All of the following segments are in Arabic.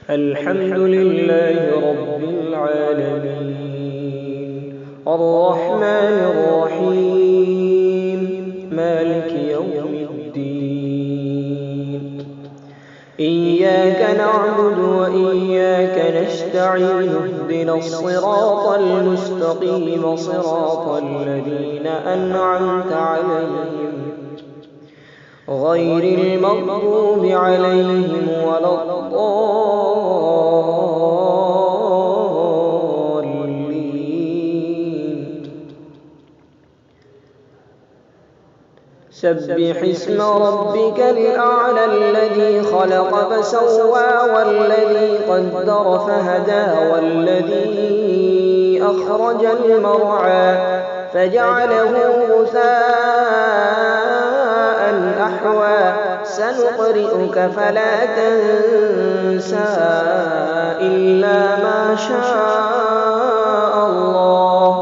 الحمد لله رب العالمين الرحمن الرحيم مالك يوم الدين إياك نعبد وإياك نستعين اهدنا الصراط المستقيم صراط الذين أنعمت عليهم غير المغضوب عليهم ولا الضالين. سبح اسم ربك الأعلى الذي خلق فسوى والذي قدر فهدى والذي أخرج المرعى فجعله غثاء أحوى سنقرئك فلا تنسى إلا ما شاء الله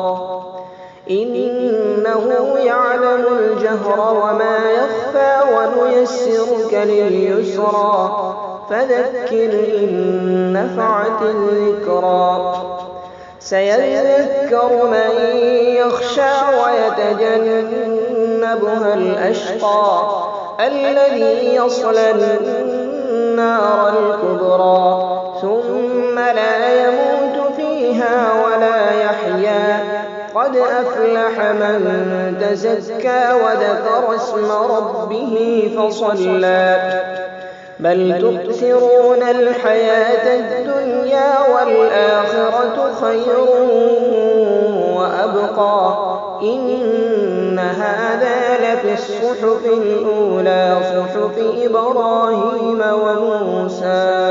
إنه يعلم الجهر وما يخفى ونيسرك لليسرى فذكر إن نفعت الذكرى سيذكر من يخشى ويتجنبها الأشقى الذي يصلى النار الكبرى ثم لا يموت فيها ولا يحيا قد أفلح من تزكى وذكر اسم ربه فصلى بل تؤثرون الحياة الدنيا والآخرة خير وأبقى إن هذا لفي الصحف الأولى صحف إبراهيم وموسى